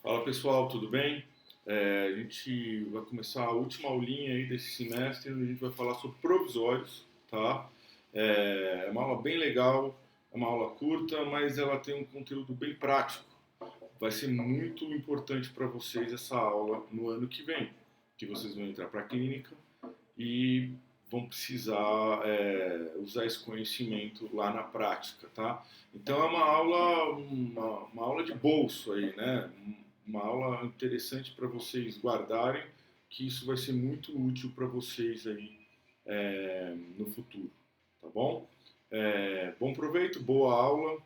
Fala pessoal, tudo bem? A gente vai começar a última aulinha aí desse semestre, onde a gente vai falar sobre provisórios, tá? É uma aula bem legal, é uma aula curta, mas ela tem um conteúdo bem prático. Vai ser muito importante para vocês essa aula no ano que vem, que vocês vão entrar para a clínica e vão precisar usar esse conhecimento lá na prática, tá? Então é uma aula de bolso aí, né? Uma aula interessante para vocês guardarem, que isso vai ser muito útil para vocês aí no futuro, tá bom? Bom proveito, boa aula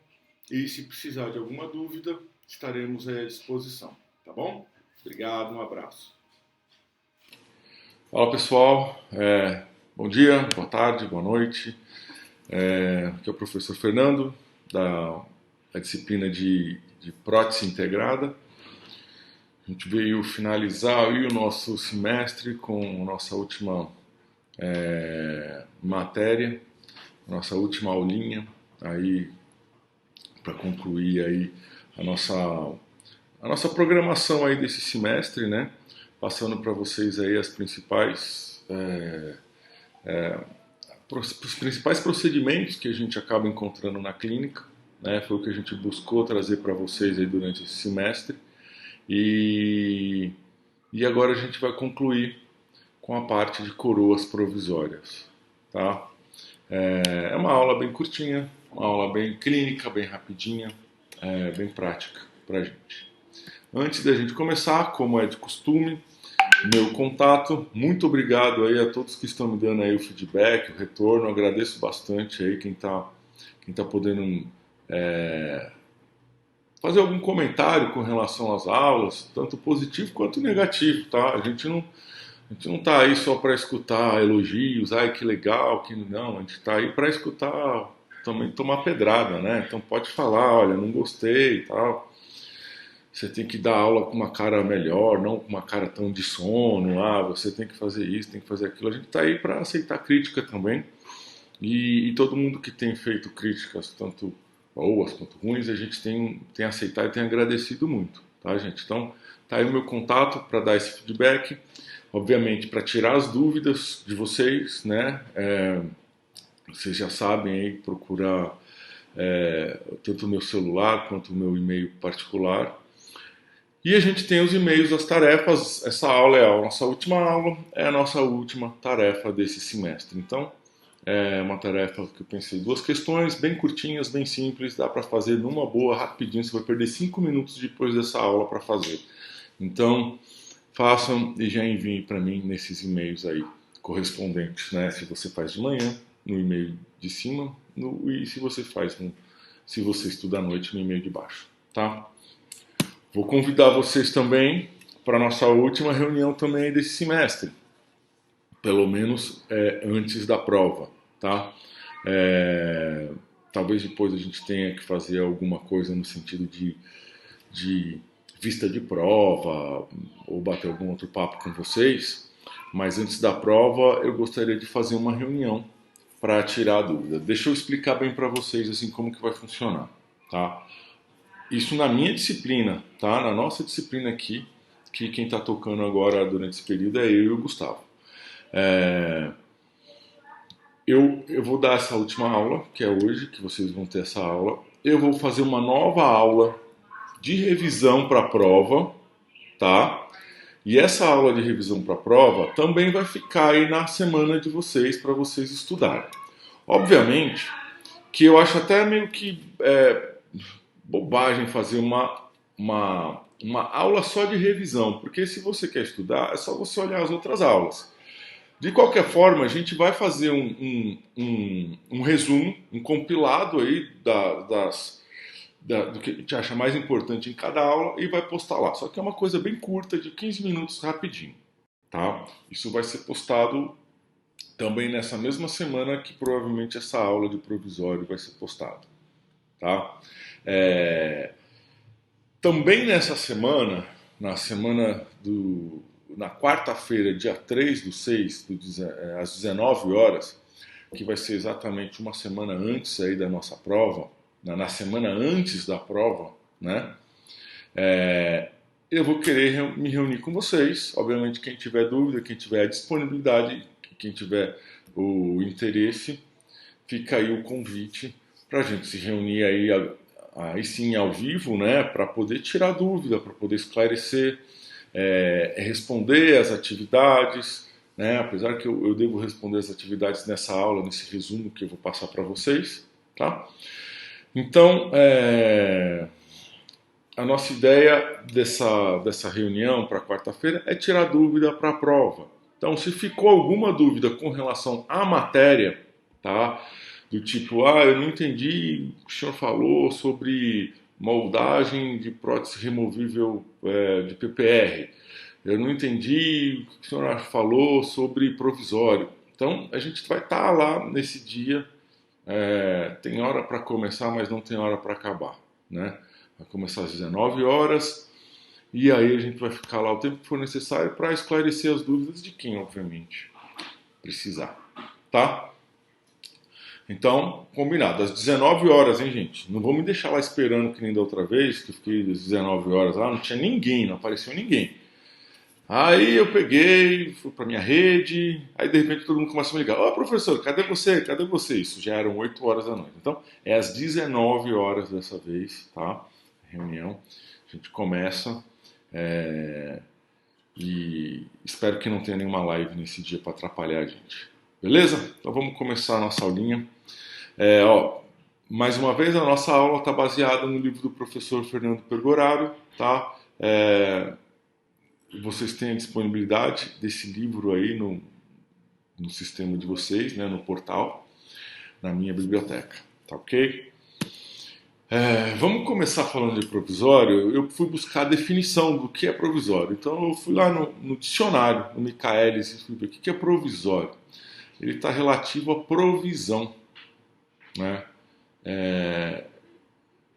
e se precisar de alguma dúvida, estaremos à disposição, tá bom? Obrigado, um abraço. Fala pessoal, bom dia, boa tarde, boa noite. Aqui é o professor Fernando, da disciplina de prótese integrada. A gente veio finalizar aí o nosso semestre com a nossa última matéria, nossa última aulinha aí para concluir aí a nossa programação aí desse semestre, né? Passando para vocês aí os principais procedimentos que a gente acaba encontrando na clínica, né? Foi o que a gente buscou trazer para vocês aí durante esse semestre. E agora a gente vai concluir com a parte de coroas provisórias, tá? É uma aula bem curtinha, uma aula bem clínica, bem rapidinha, bem prática pra gente. Antes da gente começar, como é de costume, meu contato, muito obrigado aí a todos que estão me dando aí o feedback, o retorno, agradeço bastante aí quem tá podendo fazer algum comentário com relação às aulas, tanto positivo quanto negativo, tá? A gente não tá aí só para escutar elogios, ai que legal, que não, a gente tá aí para escutar, também tomar pedrada, né? Então pode falar, olha, não gostei e tal. Você tem que dar aula com uma cara melhor, não com uma cara tão de sono, você tem que fazer isso, tem que fazer aquilo. A gente tá aí para aceitar crítica também. E todo mundo que tem feito críticas, tanto boas quanto ruins, a gente tem aceitado e tem agradecido muito, tá, gente? Então, tá aí o meu contato para dar esse feedback, obviamente para tirar as dúvidas de vocês, né? Vocês já sabem aí procurar tanto o meu celular quanto o meu e-mail particular. E a gente tem os e-mails das tarefas. Essa aula é a nossa última aula, é a nossa última tarefa desse semestre. Então, é uma tarefa que eu pensei, duas questões bem curtinhas, bem simples, dá para fazer numa boa, rapidinho, você vai perder 5 minutos depois dessa aula para fazer. Então, façam e já enviem para mim nesses e-mails aí correspondentes, né? Se você faz de manhã, no e-mail de cima, e se você se você estuda à noite, no e-mail de baixo, tá? Vou convidar vocês também para a nossa última reunião também desse semestre, pelo menos antes da prova, tá? Talvez depois a gente tenha que fazer alguma coisa no sentido de vista de prova ou bater algum outro papo com vocês, mas antes da prova eu gostaria de fazer uma reunião para tirar a dúvida. Deixa eu explicar bem para vocês assim como que vai funcionar, tá? Isso na minha disciplina, tá? Na nossa disciplina aqui, que quem está tocando agora durante esse período é eu e o Gustavo. Eu vou dar essa última aula, que é hoje, que vocês vão ter essa aula. Eu vou fazer uma nova aula de revisão para a prova, tá? E essa aula de revisão para a prova também vai ficar aí na semana de vocês, para vocês estudarem. Obviamente que eu acho até meio que bobagem fazer uma aula só de revisão, porque se você quer estudar, é só você olhar as outras aulas. De qualquer forma, a gente vai fazer um resumo, um compilado aí do que a gente acha mais importante em cada aula e vai postar lá. Só que é uma coisa bem curta, de 15 minutos, rapidinho, tá? Isso vai ser postado também nessa mesma semana que provavelmente essa aula de provisório vai ser postada, tá? Também nessa semana, na quarta-feira, dia 3/6, às 19 horas, que vai ser exatamente uma semana antes aí da nossa prova, na semana antes da prova, né? eu vou querer me reunir com vocês. Obviamente, quem tiver dúvida, quem tiver a disponibilidade, quem tiver o interesse, fica aí o convite para a gente se reunir aí sim ao vivo, né, para poder tirar dúvida, para poder esclarecer, responder as atividades, né, apesar que eu devo responder as atividades nessa aula, nesse resumo que eu vou passar para vocês, tá? Então, a nossa ideia dessa reunião para quarta-feira é tirar dúvida para a prova. Então, se ficou alguma dúvida com relação à matéria, tá? Do tipo, eu não entendi o que o senhor falou sobre moldagem de prótese removível de PPR. Eu não entendi o que o senhor falou sobre provisório. Então, a gente vai estar lá nesse dia. Tem hora para começar, mas não tem hora para acabar, né? Vai começar às 19 horas e aí a gente vai ficar lá o tempo que for necessário para esclarecer as dúvidas de quem, obviamente, precisar, tá? Então, combinado, às 19 horas, hein, gente? Não vou me deixar lá esperando que nem da outra vez, que eu fiquei às 19 horas lá, não tinha ninguém, não apareceu ninguém. Aí eu peguei, fui pra minha rede, aí de repente todo mundo começa a me ligar. Ô professor, cadê você? Cadê você? Isso já eram 8 horas da noite. Então, é às 19 horas dessa vez, tá? Reunião. A gente começa e espero que não tenha nenhuma live nesse dia para atrapalhar a gente. Beleza? Então vamos começar a nossa aulinha. Mais uma vez, a nossa aula está baseada no livro do professor Fernando Pergoraro, tá? Vocês têm a disponibilidade desse livro aí no sistema de vocês, né, no portal, na minha biblioteca, tá ok? Vamos começar falando de provisório. Eu fui buscar a definição do que é provisório. Então eu fui lá no dicionário, no Michaelis, e fui ver o que é provisório. Ele está relativo à provisão, né?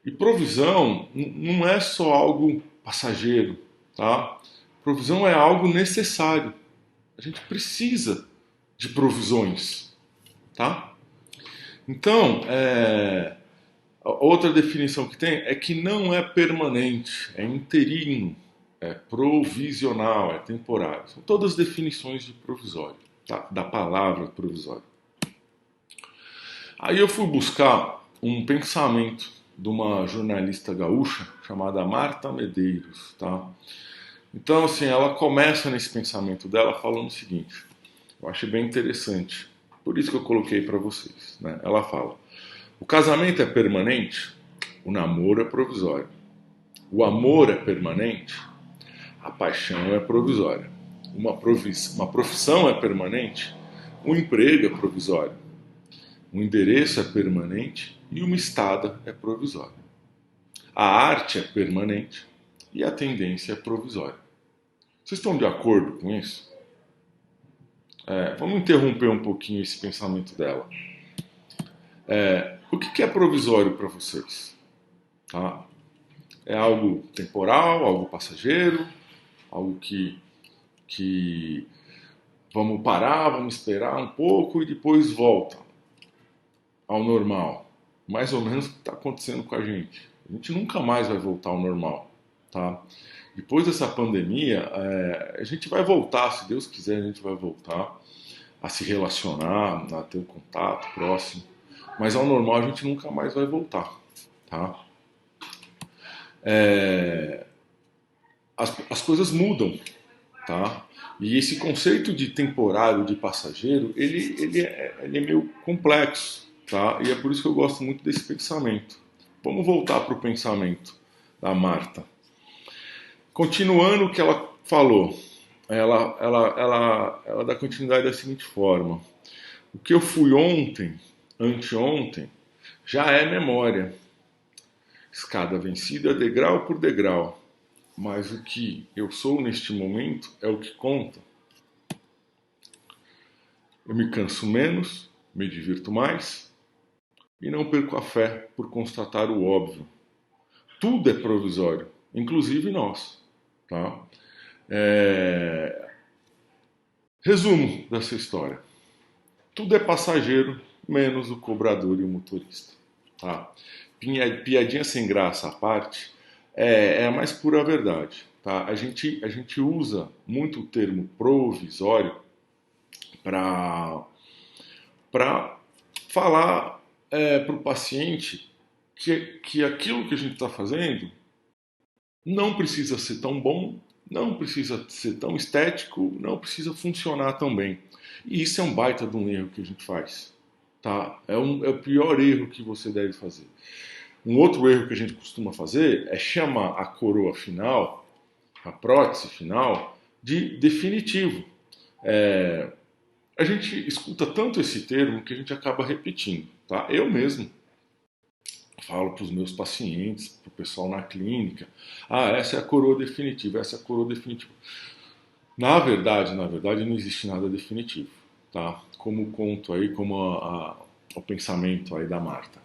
E provisão não é só algo passageiro, tá? Provisão é algo necessário. A gente precisa de provisões, tá? Então, outra definição que tem é que não é permanente, é interino, é provisional, é temporário. São todas definições de provisório, tá? Da palavra provisório. Aí eu fui buscar um pensamento de uma jornalista gaúcha chamada Marta Medeiros, tá? Então, assim, ela começa nesse pensamento dela falando o seguinte, eu achei bem interessante, por isso que eu coloquei para vocês, né? Ela fala, o casamento é permanente, o namoro é provisório. O amor é permanente, a paixão é provisória. Uma profissão é permanente, um emprego é provisório. Um endereço é permanente e uma estada é provisória. A arte é permanente e a tendência é provisória. Vocês estão de acordo com isso? Vamos interromper um pouquinho esse pensamento dela. O que é provisório para vocês? Tá? É algo temporal, algo passageiro, algo que vamos parar, vamos esperar um pouco e depois volta ao normal. Mais ou menos o que está acontecendo com a gente. A gente nunca mais vai voltar ao normal, tá? Depois dessa pandemia, a gente vai voltar, se Deus quiser, a gente vai voltar a se relacionar, a ter um contato próximo. Mas ao normal a gente nunca mais vai voltar, tá? As coisas mudam, tá? E esse conceito de temporário, de passageiro, ele é meio complexo, tá? E é por isso que eu gosto muito desse pensamento. Vamos voltar para o pensamento da Marta. Continuando o que ela falou, ela dá continuidade da seguinte forma. O que eu fui ontem, anteontem, já é memória. Escada vencida degrau por degrau. Mas o que eu sou neste momento é o que conta. Eu me canso menos, me divirto mais e não perco a fé por constatar o óbvio. Tudo é provisório, inclusive nós. Tá? Resumo dessa história. Tudo é passageiro, menos o cobrador e o motorista. Tá? Piadinha sem graça à parte, é a mais pura verdade. Tá? A gente usa muito o termo provisório para falar para o paciente que aquilo que a gente está fazendo não precisa ser tão bom, não precisa ser tão estético, não precisa funcionar tão bem. E isso é um baita de um erro que a gente faz. Tá? É o pior erro que você deve fazer. Um outro erro que a gente costuma fazer é chamar a coroa final, a prótese final, de definitivo. A gente escuta tanto esse termo que a gente acaba repetindo. Tá? Eu mesmo falo para os meus pacientes, para o pessoal na clínica, essa é a coroa definitiva, essa é a coroa definitiva. Na verdade, não existe nada definitivo, tá? Como o conto aí, como o pensamento aí da Marta.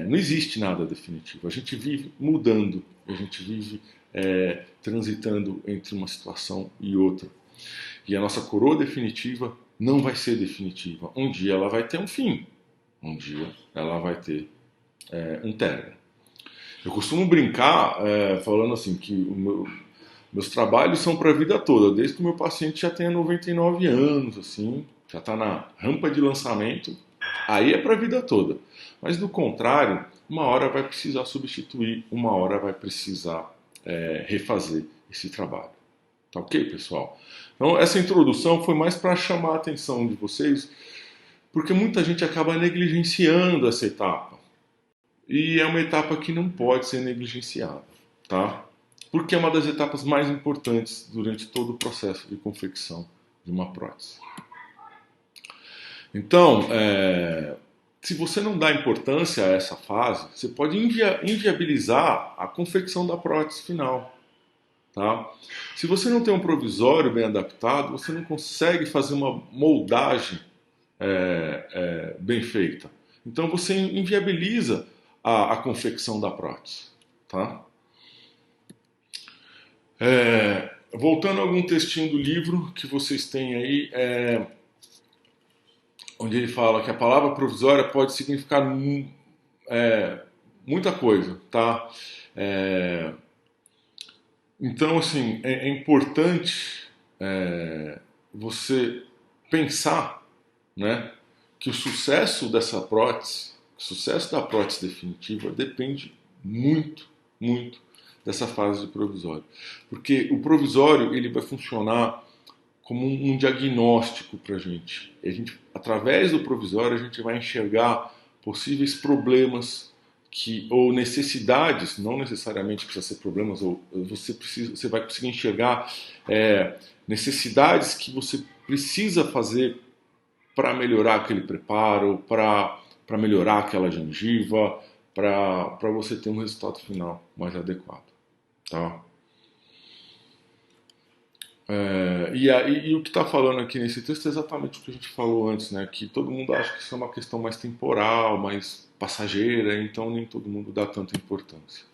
Não existe nada definitivo. A gente vive mudando, a gente vive transitando entre uma situação e outra. E a nossa coroa definitiva não vai ser definitiva. Um dia ela vai ter um fim, um dia ela vai ter um término. Eu costumo brincar falando assim que meus trabalhos são para a vida toda, desde que o meu paciente já tenha 99 anos, assim, já está na rampa de lançamento, aí é para a vida toda. Mas do contrário, uma hora vai precisar substituir, uma hora vai precisar refazer esse trabalho. Tá ok, pessoal? Então, essa introdução foi mais para chamar a atenção de vocês, porque muita gente acaba negligenciando essa etapa. E é uma etapa que não pode ser negligenciada, tá? Porque é uma das etapas mais importantes durante todo o processo de confecção de uma prótese. Então, se você não dá importância a essa fase, você pode inviabilizar a confecção da prótese final. Tá? Se você não tem um provisório bem adaptado, você não consegue fazer uma moldagem bem feita. Então você inviabiliza a confecção da prótese. Tá? Voltando a algum textinho do livro que vocês têm aí, onde ele fala que a palavra provisória pode significar muita coisa, tá? Então, assim, é importante você pensar, né, que o sucesso dessa prótese, o sucesso da prótese definitiva depende muito, muito dessa fase de provisório. Porque o provisório ele vai funcionar como um diagnóstico para a gente. Através do provisório, a gente vai enxergar possíveis problemas ou necessidades, não necessariamente precisa ser problemas, ou você vai conseguir enxergar necessidades que você precisa fazer para melhorar aquele preparo, para melhorar aquela gengiva, para você ter um resultado final mais adequado. Tá? E o que está falando aqui nesse texto é exatamente o que a gente falou antes, né? Que todo mundo acha que isso é uma questão mais temporal, mais passageira, então nem todo mundo dá tanta importância.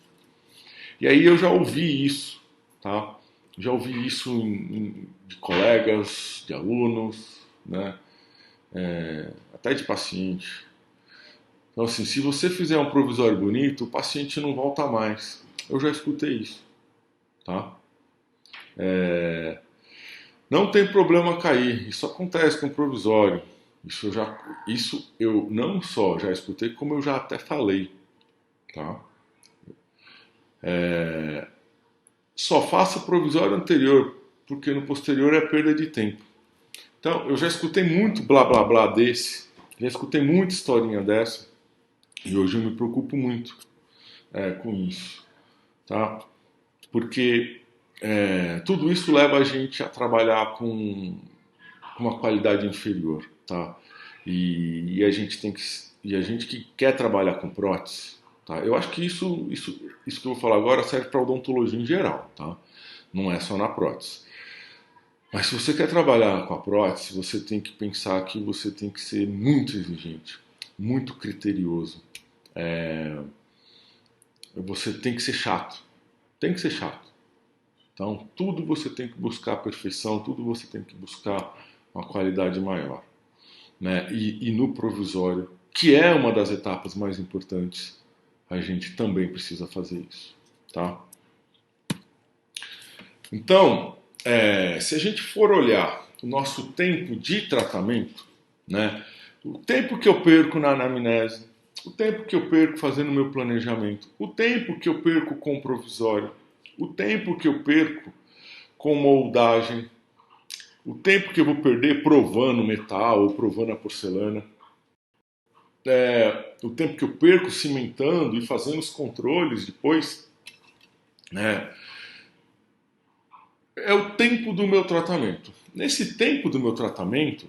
E aí eu já ouvi isso, tá? Já ouvi isso de colegas, de alunos, né? Até de paciente. Então assim, se você fizer um provisório bonito, o paciente não volta mais. Eu já escutei isso, tá? Não tem problema cair, isso acontece com provisório. Isso eu não só já escutei, como eu já até falei. Tá? Só faça o provisório anterior, porque no posterior é perda de tempo. Então, eu já escutei muito blá blá blá desse, já escutei muita historinha dessa, e hoje eu me preocupo muito com isso. Tá? Porque tudo isso leva a gente a trabalhar com uma qualidade inferior, tá? E a gente que quer trabalhar com prótese, tá? Eu acho que isso que eu vou falar agora serve para odontologia em geral, tá? Não é só na prótese. Mas se você quer trabalhar com a prótese, você tem que pensar que você tem que ser muito exigente, muito criterioso. Você tem que ser chato. Tem que ser chato. Então, tudo você tem que buscar a perfeição, tudo você tem que buscar uma qualidade maior. Né? E no provisório, que é uma das etapas mais importantes, a gente também precisa fazer isso. Tá? Então, se a gente for olhar o nosso tempo de tratamento, né, o tempo que eu perco na anamnese, o tempo que eu perco fazendo meu planejamento, o tempo que eu perco com o provisório, o tempo que eu perco com moldagem, o tempo que eu vou perder provando metal ou provando a porcelana, o tempo que eu perco cimentando e fazendo os controles depois, né, é o tempo do meu tratamento. Nesse tempo do meu tratamento,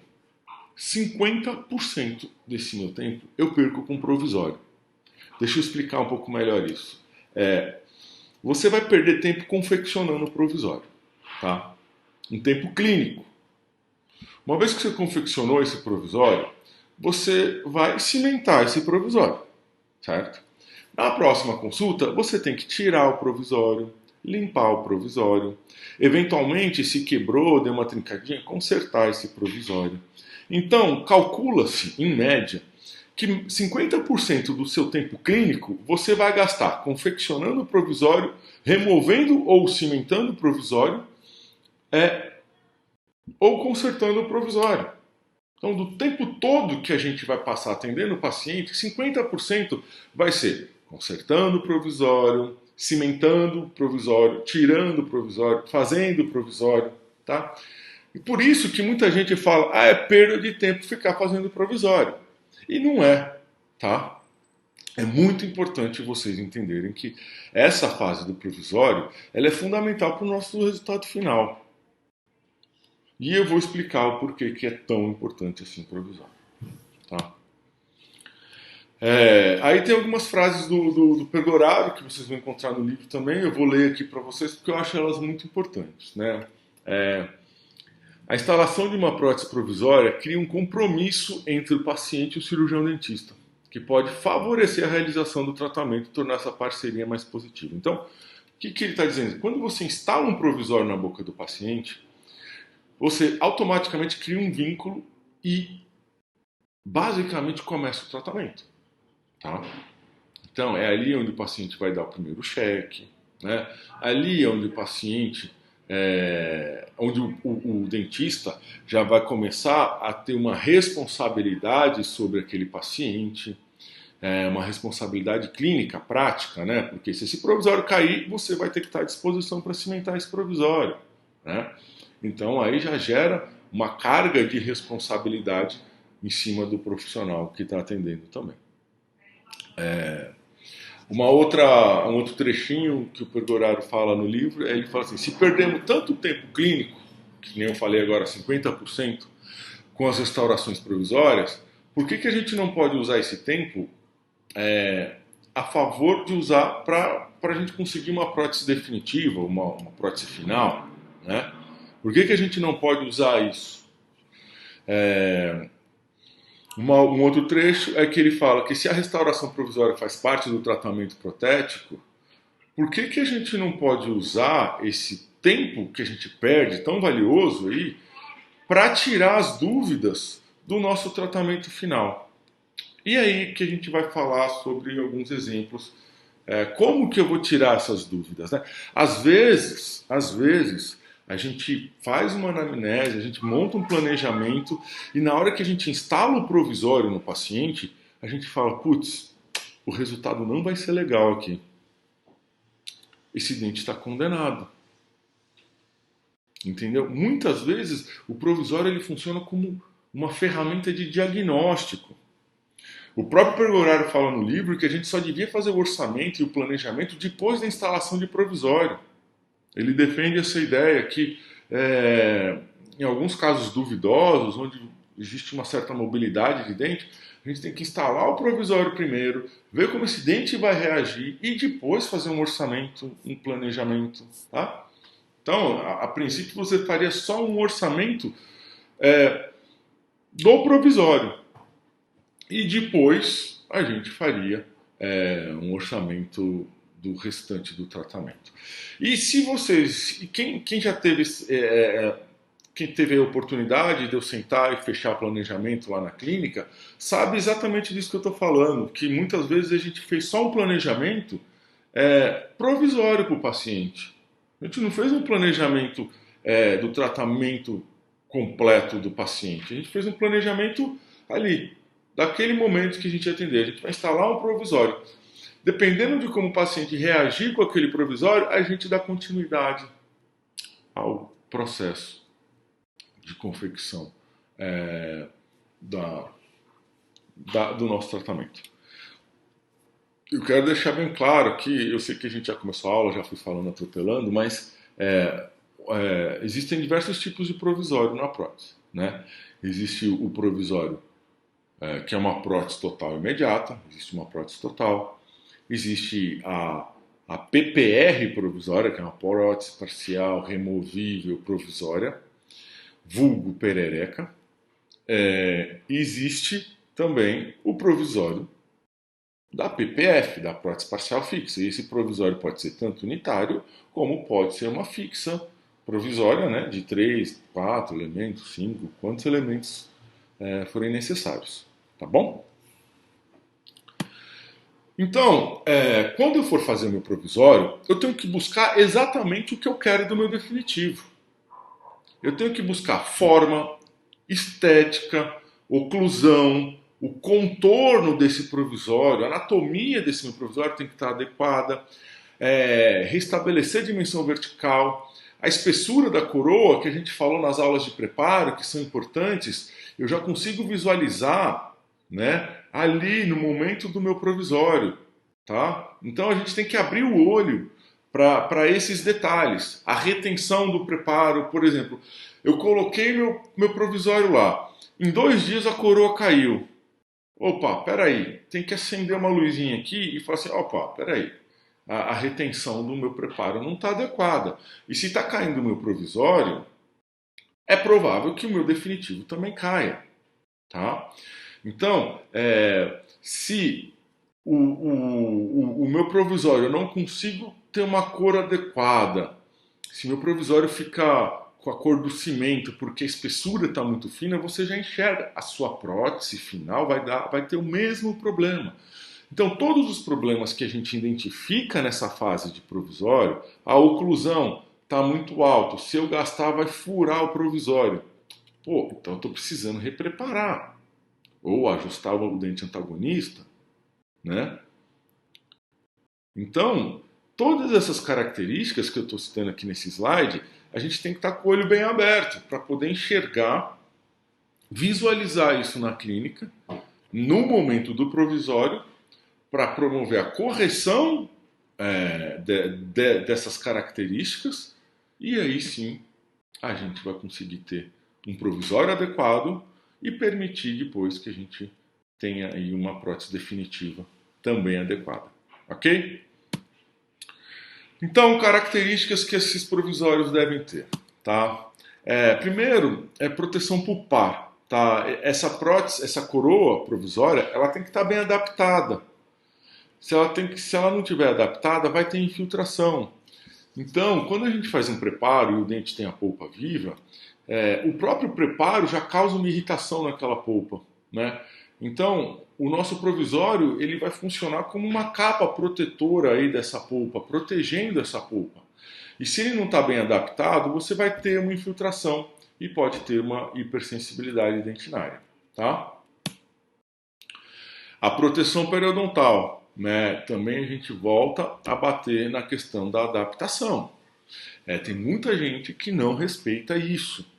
50% desse meu tempo eu perco com provisório. Deixa eu explicar um pouco melhor isso. Você vai perder tempo confeccionando o provisório, tá? Um tempo clínico. Uma vez que você confeccionou esse provisório, você vai cimentar esse provisório, certo? Na próxima consulta, você tem que tirar o provisório, limpar o provisório, eventualmente, se quebrou, deu uma trincadinha, consertar esse provisório. Então, calcula-se, em média, que 50% do seu tempo clínico você vai gastar confeccionando o provisório, removendo ou cimentando o provisório, ou consertando o provisório. Então, do tempo todo que a gente vai passar atendendo o paciente, 50% vai ser consertando o provisório, cimentando o provisório, tirando o provisório, fazendo o provisório, tá? E por isso que muita gente fala, é perda de tempo ficar fazendo provisório. E não é, tá? É muito importante vocês entenderem que essa fase do provisório, ela é fundamental para o nosso resultado final. E eu vou explicar o porquê que é tão importante assim provisório, tá? Aí tem algumas frases do Perdorado que vocês vão encontrar no livro também. Eu vou ler aqui para vocês porque eu acho elas muito importantes, né? A instalação de uma prótese provisória cria um compromisso entre o paciente e o cirurgião dentista, que pode favorecer a realização do tratamento e tornar essa parceria mais positiva. Então, o que ele está dizendo? Quando você instala um provisório na boca do paciente, você automaticamente cria um vínculo e basicamente começa o tratamento, tá? Então, é ali onde o paciente vai dar o primeiro cheque, né? Ali é onde o paciente, onde o dentista já vai começar a ter uma responsabilidade sobre aquele paciente, uma responsabilidade clínica, prática, né? Porque se esse provisório cair, você vai ter que estar à disposição para cimentar esse provisório, né? Então, aí já gera uma carga de responsabilidade em cima do profissional que está atendendo também. Um outro trechinho que o Perdoraro fala no livro, ele fala assim, se perdemos tanto tempo clínico, que nem eu falei agora, 50%, com as restaurações provisórias, por que a gente não pode usar esse tempo a favor de usar para a gente conseguir uma prótese definitiva, uma prótese final, né? Por que a gente não pode usar isso? Um outro trecho é que ele fala que se a restauração provisória faz parte do tratamento protético, por que a gente não pode usar esse tempo que a gente perde, tão valioso aí, para tirar as dúvidas do nosso tratamento final? E aí que a gente vai falar sobre alguns exemplos. Como que eu vou tirar essas dúvidas, né? Às vezes, a gente faz uma anamnese, a gente monta um planejamento e na hora que a gente instala o provisório no paciente, a gente fala, putz, o resultado não vai ser legal aqui. Esse dente está condenado. Entendeu? Muitas vezes o provisório ele funciona como uma ferramenta de diagnóstico. O próprio Perdoraro fala no livro que a gente só devia fazer o orçamento e o planejamento depois da instalação de provisório. Ele defende essa ideia que, em alguns casos duvidosos, onde existe uma certa mobilidade de dente, a gente tem que instalar o provisório primeiro, ver como esse dente vai reagir e depois fazer um orçamento, um planejamento, tá? Então, a princípio, você faria só um orçamento do provisório. E depois a gente faria um orçamento do restante do tratamento. E se vocês, quem já teve, quem teve a oportunidade de eu sentar e fechar planejamento lá na clínica, sabe exatamente disso que eu estou falando, que muitas vezes a gente fez só um planejamento provisório para o paciente. A gente não fez um planejamento do tratamento completo do paciente. A gente fez um planejamento ali, daquele momento que a gente ia atender. A gente vai instalar um provisório. Dependendo de como o paciente reagir com aquele provisório, a gente dá continuidade ao processo de confecção da, do nosso tratamento. Eu quero deixar bem claro aqui, eu sei que a gente já começou a aula, já fui falando, atropelando, mas existem diversos tipos de provisório na prótese, né? Existe o provisório, que é uma prótese total imediata, existe uma prótese total, existe a PPR provisória, que é uma prótese parcial removível provisória, vulgo perereca. Existe também o provisório da PPF, da prótese parcial fixa. E esse provisório pode ser tanto unitário, como pode ser uma fixa provisória, né, de 3, 4 elementos, 5, quantos elementos forem necessários. Tá bom? Então, quando eu for fazer meu provisório, eu tenho que buscar exatamente o que eu quero do meu definitivo. Eu tenho que buscar forma, estética, oclusão, o contorno desse provisório, a anatomia desse meu provisório tem que estar adequada, restabelecer a dimensão vertical, a espessura da coroa, que a gente falou nas aulas de preparo, que são importantes, eu já consigo visualizar, né, ali no momento do meu provisório. Tá? Então a gente tem que abrir o olho para esses detalhes. A retenção do preparo, por exemplo, eu coloquei meu provisório lá, em 2 dias a coroa caiu. Opa, peraí, tem que acender uma luzinha aqui e falar assim, opa, peraí, a retenção do meu preparo não está adequada. E se está caindo o meu provisório, é provável que o meu definitivo também caia. Tá? Então, se o meu provisório eu não consigo ter uma cor adequada, se meu provisório fica com a cor do cimento porque a espessura está muito fina, você já enxerga. A sua prótese final vai ter o mesmo problema. Então, todos os problemas que a gente identifica nessa fase de provisório, a oclusão está muito alta, se eu gastar vai furar o provisório. Pô, então eu estou precisando repreparar. Ou ajustar o dente antagonista, né? Então, todas essas características que eu estou citando aqui nesse slide, a gente tem que estar com o olho bem aberto para poder enxergar, visualizar isso na clínica, no momento do provisório, para promover a correção dessas características, e aí sim a gente vai conseguir ter um provisório adequado e permitir depois que a gente tenha aí uma prótese definitiva também adequada. Ok? Então, características que esses provisórios devem ter. Tá? Primeiro, proteção pulpar. Tá? Essa prótese, essa coroa provisória, ela tem que estar bem adaptada. Se ela não estiver adaptada, vai ter infiltração. Então, quando a gente faz um preparo e o dente tem a polpa viva, o próprio preparo já causa uma irritação naquela polpa, né? Então, o nosso provisório ele vai funcionar como uma capa protetora aí dessa polpa, protegendo essa polpa. E se ele não está bem adaptado, você vai ter uma infiltração e pode ter uma hipersensibilidade dentinária, tá? A proteção periodontal, né? Também a gente volta a bater na questão da adaptação. Tem muita gente que não respeita isso,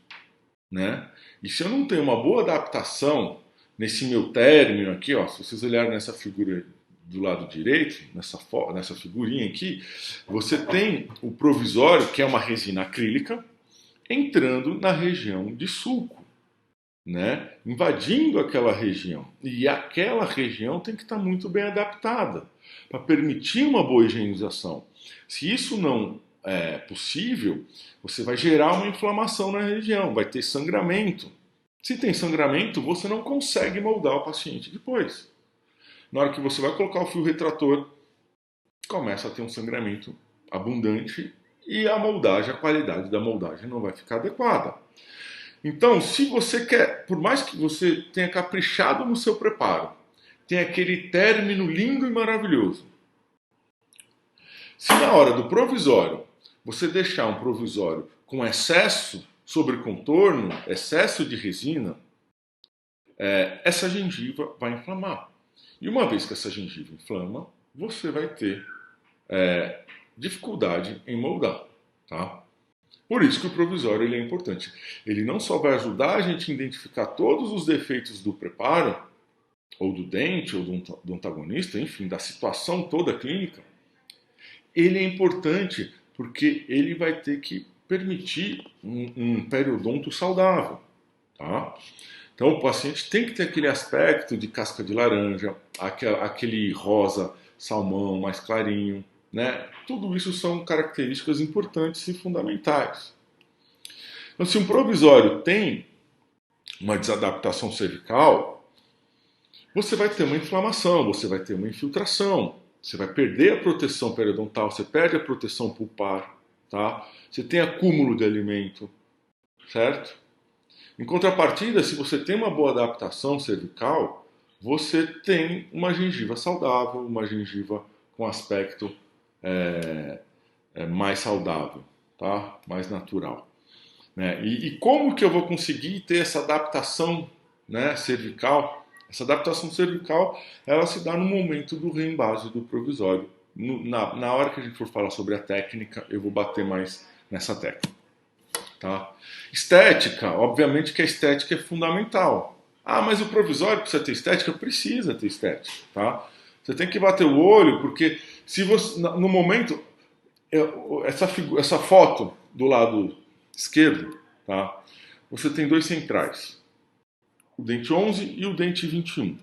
né? E se eu não tenho uma boa adaptação nesse meu término aqui, ó, se vocês olharem nessa figura do lado direito, nessa figurinha aqui, você tem o provisório, que é uma resina acrílica, entrando na região de sulco, né? Invadindo aquela região. E aquela região tem que estar muito bem adaptada para permitir uma boa higienização. Se isso não é possível, você vai gerar uma inflamação na região, vai ter sangramento. Se tem sangramento, você não consegue moldar o paciente depois. Na hora que você vai colocar o fio retrator, começa a ter um sangramento abundante e a moldagem, a qualidade da moldagem não vai ficar adequada. Então, se você quer, por mais que você tenha caprichado no seu preparo, tem aquele término lindo e maravilhoso, se na hora do provisório você deixar um provisório com excesso sobre contorno, excesso de resina, essa gengiva vai inflamar. E uma vez que essa gengiva inflama, você vai ter dificuldade em moldar, tá? Por isso que o provisório ele é importante. Ele não só vai ajudar a gente a identificar todos os defeitos do preparo, ou do dente, ou do antagonista, enfim, da situação toda clínica, ele é importante porque ele vai ter que permitir um periodonto saudável, tá? Então o paciente tem que ter aquele aspecto de casca de laranja, aquele rosa salmão mais clarinho, né? Tudo isso são características importantes e fundamentais. Então, se um provisório tem uma desadaptação cervical, você vai ter uma inflamação, você vai ter uma infiltração, você vai perder a proteção periodontal, você perde a proteção pulpar, tá? Você tem acúmulo de alimento, certo? Em contrapartida, se você tem uma boa adaptação cervical, você tem uma gengiva saudável, uma gengiva com aspecto mais saudável, tá? Mais natural. Né? E como que eu vou conseguir ter essa adaptação, né, cervical? Essa adaptação cervical, ela se dá no momento do reembase do provisório. Na hora que a gente for falar sobre a técnica, eu vou bater mais nessa tecla. Tá? Estética, obviamente que a estética é fundamental. Ah, mas o provisório precisa ter estética? Precisa ter estética. Tá? Você tem que bater o olho, porque se você, no momento, essa foto do lado esquerdo, tá? Você tem dois centrais, o dente 11 e o dente 21.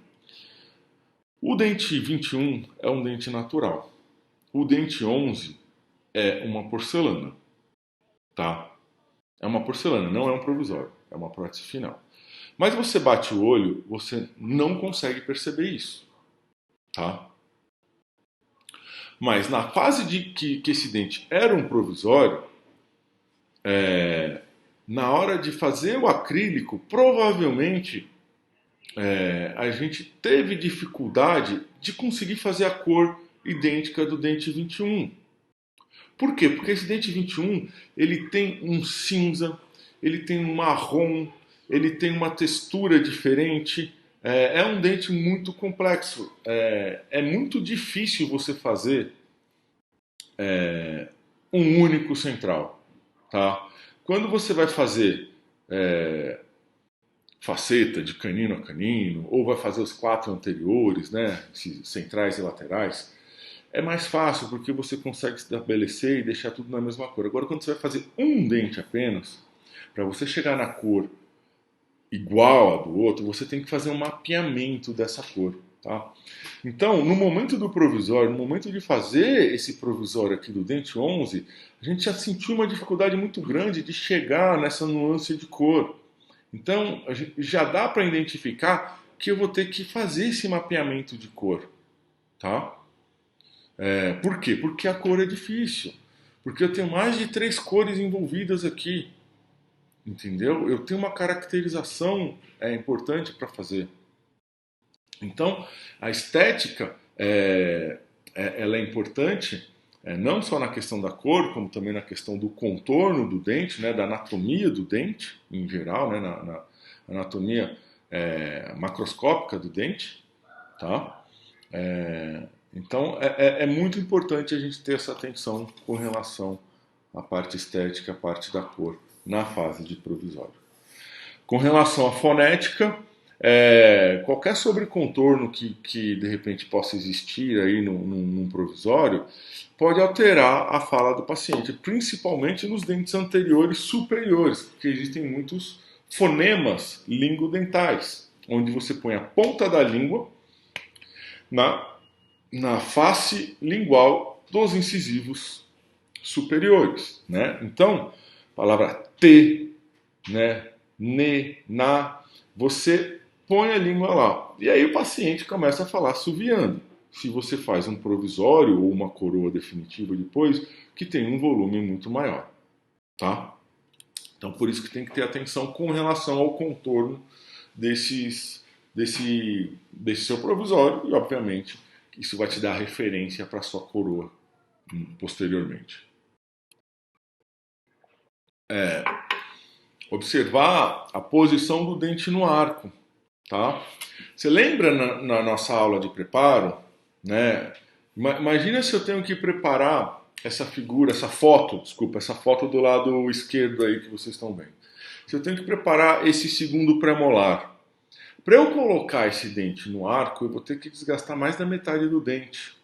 O dente 21 é um dente natural. O dente 11 é uma porcelana, tá? É uma porcelana, não é um provisório, é uma prótese final. Mas você bate o olho, você não consegue perceber isso, tá? Mas na fase de que esse dente era um provisório, na hora de fazer o acrílico, provavelmente a gente teve dificuldade de conseguir fazer a cor idêntica do dente 21. Por quê? Porque esse dente 21 ele tem um cinza, ele tem um marrom, ele tem uma textura diferente. É um dente muito complexo. É muito difícil você fazer um único central. Tá? Quando você vai fazer faceta de canino a canino, ou vai fazer os 4 anteriores, né, centrais e laterais, é mais fácil porque você consegue estabelecer e deixar tudo na mesma cor. Agora, quando você vai fazer um dente apenas, para você chegar na cor igual a do outro, você tem que fazer um mapeamento dessa cor. Tá? Então, no momento do provisório, no momento de fazer esse provisório aqui do dente 11, a gente já sentiu uma dificuldade muito grande de chegar nessa nuance de cor. Então, já dá para identificar que eu vou ter que fazer esse mapeamento de cor. Tá? Por quê? Porque a cor é difícil. Porque eu tenho mais de 3 cores envolvidas aqui. Entendeu? Eu tenho uma caracterização importante para fazer. Então, a estética ela é importante, não só na questão da cor, como também na questão do contorno do dente, né, da anatomia do dente, em geral, né, na anatomia macroscópica do dente. Tá? Então, é muito importante a gente ter essa atenção com relação à parte estética, à parte da cor, na fase de provisório. Com relação à fonética, qualquer sobrecontorno que de repente possa existir aí num provisório pode alterar a fala do paciente, principalmente nos dentes anteriores superiores, porque existem muitos fonemas linguodentais, onde você põe a ponta da língua na face lingual dos incisivos superiores, né? Então, a palavra T, né, ne, na, você põe a língua lá. E aí o paciente começa a falar assoviando. Se você faz um provisório ou uma coroa definitiva depois, que tem um volume muito maior, tá? Então, por isso que tem que ter atenção com relação ao contorno desse seu provisório e, obviamente, isso vai te dar referência para a sua coroa posteriormente. observar a posição do dente no arco, tá? Você lembra na nossa aula de preparo, né? Imagina se eu tenho que preparar essa figura, essa foto do lado esquerdo aí que vocês estão vendo. Se eu tenho que preparar esse segundo premolar, para eu colocar esse dente no arco, eu vou ter que desgastar mais da metade do dente.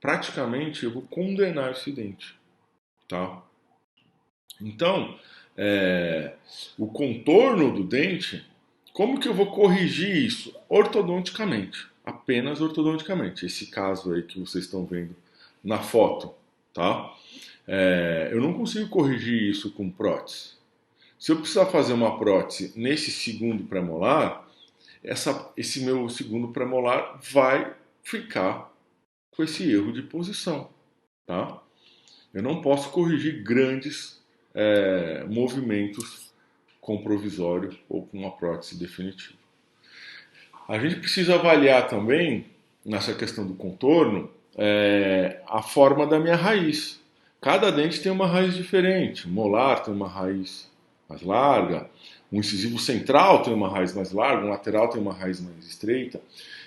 Praticamente, eu vou condenar esse dente, tá? Então, o contorno do dente, como que eu vou corrigir isso? Ortodonticamente, apenas ortodonticamente. Esse caso aí que vocês estão vendo na foto, tá? Eu não consigo corrigir isso com prótese. Se eu precisar fazer uma prótese nesse segundo premolar, esse meu segundo premolar vai ficar com esse erro de posição, tá? Eu não posso corrigir grandes movimentos com provisório ou com uma prótese definitiva. A gente precisa avaliar também, nessa questão do contorno, a forma da minha raiz. Cada dente tem uma raiz diferente. O molar tem uma raiz mais larga, o incisivo central tem uma raiz mais larga, o lateral tem uma raiz mais estreita.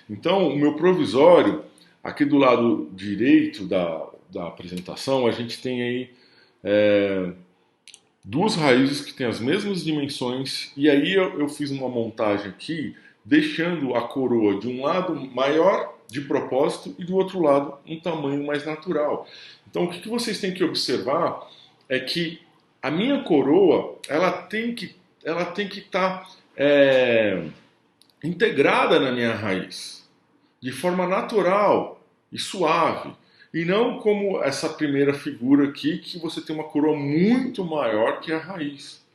Então, o meu provisório, aqui do lado direito da apresentação, a gente tem aí duas raízes que têm as mesmas dimensões, e aí eu fiz uma montagem aqui, deixando a coroa de um lado maior de propósito e do outro lado um tamanho mais natural. Então o que vocês têm que observar é que a minha coroa ela tem que estar integrada na minha raiz, de forma natural e suave. E não como essa primeira figura aqui, que você tem uma coroa muito maior que a raiz.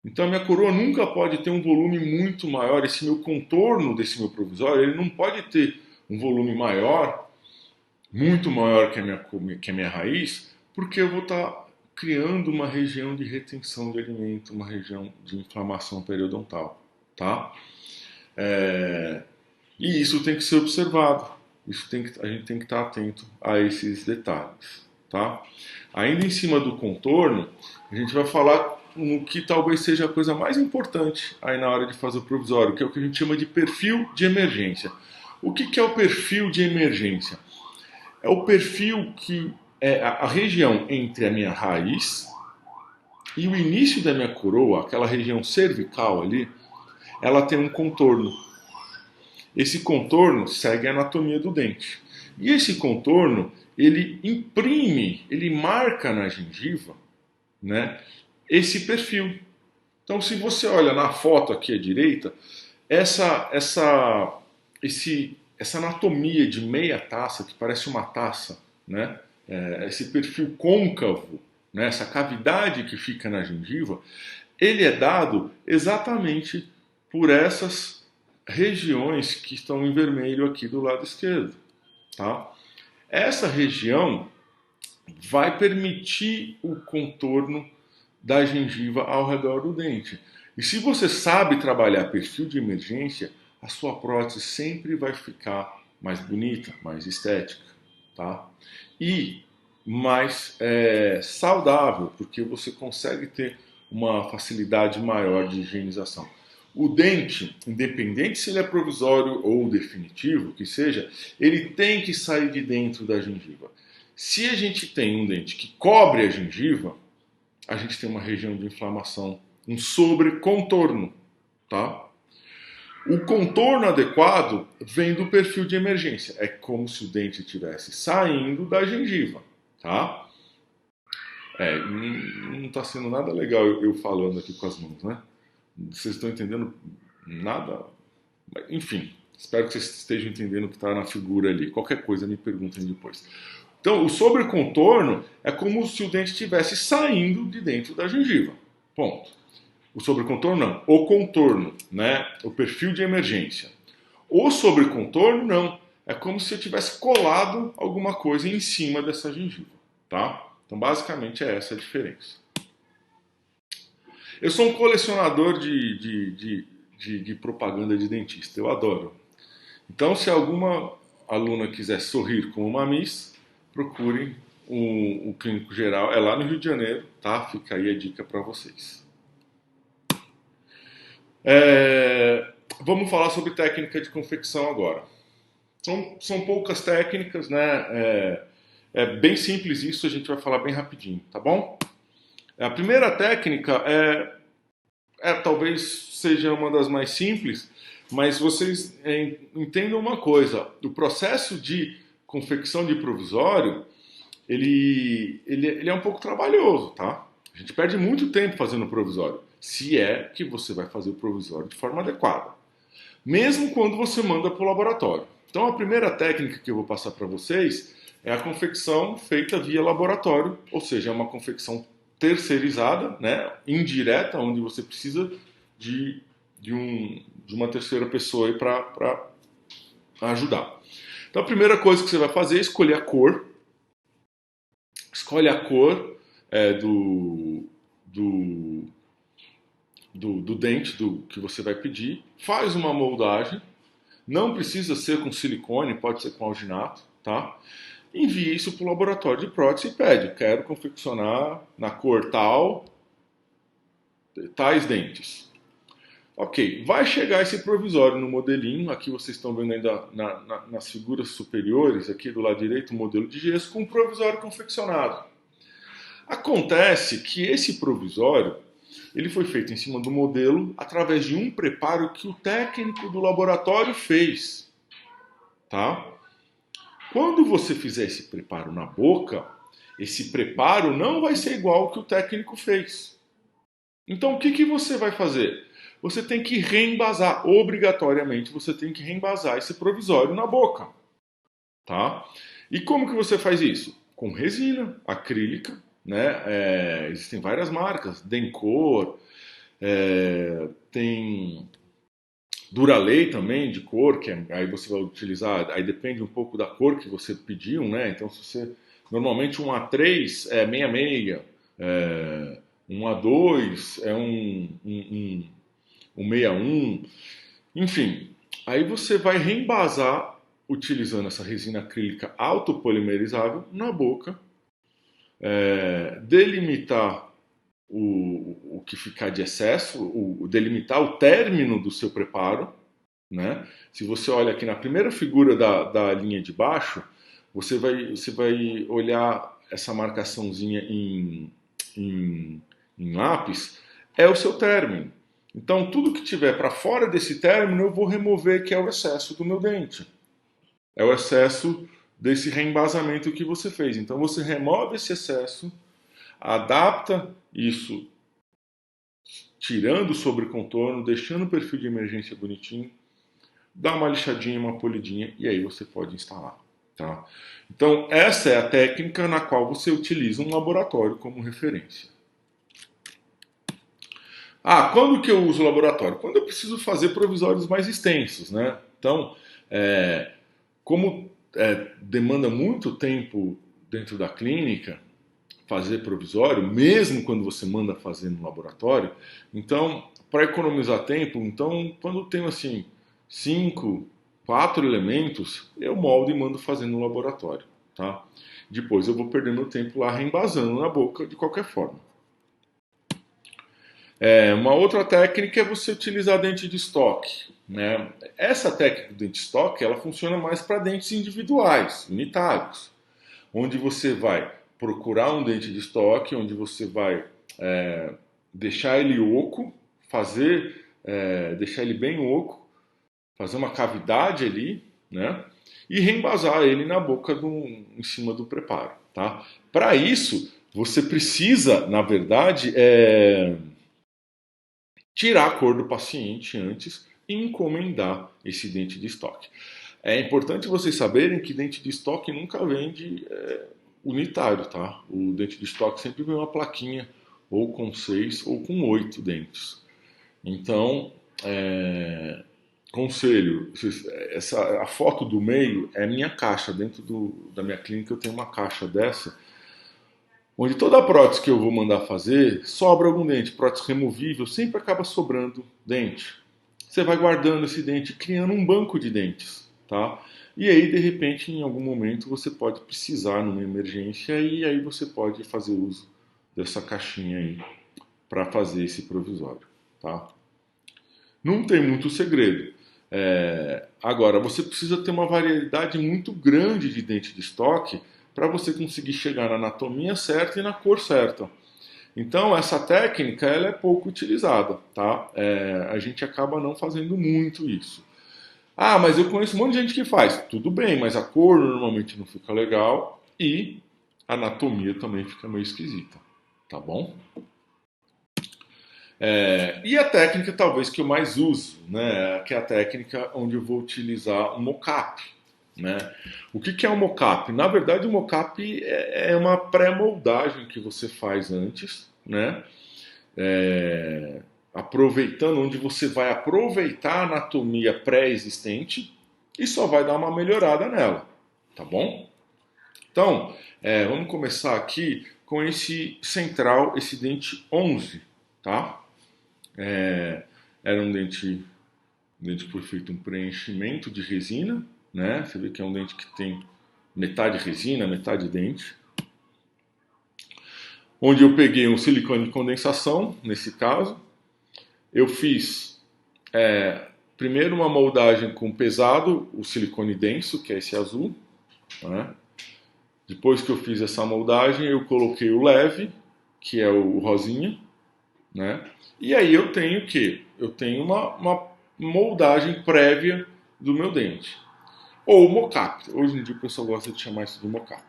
Então a minha coroa nunca pode ter um volume muito maior. Esse meu contorno desse meu provisório, ele não pode ter um volume maior, muito maior que a minha raiz, porque eu vou estar criando uma região de retenção de alimento, uma região de inflamação periodontal, tá? E isso tem que ser observado. A gente tem que estar atento a esses detalhes, tá? Ainda em cima do contorno, a gente vai falar no que talvez seja a coisa mais importante aí na hora de fazer o provisório, que é o que a gente chama de perfil de emergência. O que é o perfil de emergência? É o perfil que é a região entre a minha raiz e o início da minha coroa, aquela região cervical ali, ela tem um contorno. Esse contorno segue a anatomia do dente. E esse contorno, ele imprime, ele marca na gengiva, né, esse perfil. Então, se você olha na foto aqui à direita, essa anatomia de meia taça, que parece uma taça, né, esse perfil côncavo, né, essa cavidade que fica na gengiva, ele é dado exatamente por essas regiões que estão em vermelho aqui do lado esquerdo, tá? Essa região vai permitir o contorno da gengiva ao redor do dente. E se você sabe trabalhar perfil de emergência, a sua prótese sempre vai ficar mais bonita, mais estética, tá? E mais saudável, porque você consegue ter uma facilidade maior de higienização. O dente, independente se ele é provisório ou definitivo, que seja, ele tem que sair de dentro da gengiva. Se a gente tem um dente que cobre a gengiva, a gente tem uma região de inflamação, um sobrecontorno, tá? O contorno adequado vem do perfil de emergência. É como se o dente estivesse saindo da gengiva, tá? Não está sendo nada legal eu falando aqui com as mãos, né? Vocês estão entendendo nada? Enfim, espero que vocês estejam entendendo o que está na figura ali. Qualquer coisa me perguntem depois. Então, o sobrecontorno é como se o dente estivesse saindo de dentro da gengiva. Ponto. O sobrecontorno não. O contorno, né? O perfil de emergência. O sobrecontorno não. É como se eu tivesse colado alguma coisa em cima dessa gengiva, tá? Então, basicamente é essa a diferença. Eu sou um colecionador de propaganda de dentista. Eu adoro. Então, se alguma aluna quiser sorrir como uma miss, procurem o clínico geral é lá no Rio de Janeiro, tá? Fica aí a dica para vocês. Vamos falar sobre técnica de confecção agora. São poucas técnicas, né? É bem simples isso, a gente vai falar bem rapidinho, tá bom? A primeira técnica talvez seja uma das mais simples, mas vocês entendam uma coisa: o processo de confecção de provisório ele é um pouco trabalhoso, tá? A gente perde muito tempo fazendo o provisório, se é que você vai fazer o provisório de forma adequada, mesmo quando você manda para o laboratório. Então, a primeira técnica que eu vou passar para vocês é a confecção feita via laboratório, ou seja, é uma confecção terceirizada, né, indireta, onde você precisa de uma terceira pessoa para ajudar. Então, a primeira coisa que você vai fazer é escolher a cor. Escolhe a cor do dente que você vai pedir, faz uma moldagem, não precisa ser com silicone, pode ser com alginato, tá? Envia isso para o laboratório de prótese e pede: quero confeccionar na cor tal, tais dentes. Ok, vai chegar esse provisório no modelinho, aqui vocês estão vendo ainda nas figuras superiores, aqui do lado direito, o modelo de gesso, com o provisório confeccionado. Acontece que esse provisório ele foi feito em cima do modelo através de um preparo que o técnico do laboratório fez, tá? Quando você fizer esse preparo na boca, esse preparo não vai ser igual ao que o técnico fez. Então, o que você vai fazer? Você tem que reembasar, obrigatoriamente você tem que reembasar esse provisório na boca, tá? E como que você faz isso? Com resina acrílica, né? Existem várias marcas, Dencor, tem Duralei também, de cor, aí você vai utilizar, aí depende um pouco da cor que você pediu, né? Então, se você, normalmente um A3 é 66, um A2 é um 61, enfim. Aí você vai reembasar utilizando essa resina acrílica autopolimerizável na boca, delimitar o que ficar de excesso, delimitar o término do seu preparo, né? Se você olha aqui na primeira figura da linha de baixo, você vai olhar essa marcaçãozinha em lápis, é o seu término. Então, tudo que tiver para fora desse término, eu vou remover, que é o excesso do meu dente. É o excesso desse reembasamento que você fez. Então, você remove esse excesso, adapta isso, tirando o sobrecontorno, deixando o perfil de emergência bonitinho, dá uma lixadinha, uma polidinha e aí você pode instalar. Tá? Então, essa é a técnica na qual você utiliza um laboratório como referência. Quando que eu uso o laboratório? Quando eu preciso fazer provisórios mais extensos, né? Então, como demanda muito tempo dentro da clínica fazer provisório, mesmo quando você manda fazer no laboratório, então, para economizar tempo, então, quando eu tenho assim 5, 4 elementos, eu moldo e mando fazer no laboratório, tá? Depois eu vou perder meu tempo lá reembasando na boca de qualquer forma. Uma outra técnica é você utilizar dente de estoque, né? Essa técnica do dente de estoque, ela funciona mais para dentes individuais, unitários, onde você vai procurar um dente de estoque, onde você vai deixar ele oco, deixar ele bem oco, fazer uma cavidade ali, né? E reembasar ele na boca em cima do preparo, tá? Para isso, você precisa, na verdade, tirar a cor do paciente antes e encomendar esse dente de estoque. É importante vocês saberem que dente de estoque nunca vende unitário, tá? O dente de estoque sempre vem uma plaquinha ou com 6 ou com 8 dentes. Então, conselho, a foto do meio é minha caixa. Dentro da minha clínica eu tenho uma caixa dessa, onde toda a prótese que eu vou mandar fazer, sobra algum dente. Prótese removível sempre acaba sobrando dente. Você vai guardando esse dente, criando um banco de dentes, tá? E aí, de repente, em algum momento, você pode precisar numa emergência e aí você pode fazer uso dessa caixinha aí para fazer esse provisório, tá? Não tem muito segredo. Agora, você precisa ter uma variedade muito grande de dente de estoque para você conseguir chegar na anatomia certa e na cor certa. Então, essa técnica ela é pouco utilizada, tá? A gente acaba não fazendo muito isso. Ah, mas eu conheço um monte de gente que faz. Tudo bem, mas a cor normalmente não fica legal e a anatomia também fica meio esquisita, tá bom? E a técnica talvez que eu mais uso, né, que é a técnica onde eu vou utilizar o mocap. Né? O que é o mocap? Na verdade, o mocap é uma pré-moldagem que você faz antes, né? Aproveitando, onde você vai aproveitar a anatomia pré-existente e só vai dar uma melhorada nela, tá bom? Então, vamos começar aqui com esse central, esse dente 11, tá? Era um dente que foi feito um preenchimento de resina, né? Você vê que é um dente que tem metade resina, metade dente. Onde eu peguei um silicone de condensação, nesse caso. Eu fiz primeiro uma moldagem com pesado, o silicone denso, que é esse azul. Né? Depois que eu fiz essa moldagem, eu coloquei o leve, que é o rosinha. Né? E aí eu tenho o quê? Eu tenho uma moldagem prévia do meu dente. Ou mocap. Hoje em dia o pessoal gosta de chamar isso de mocap.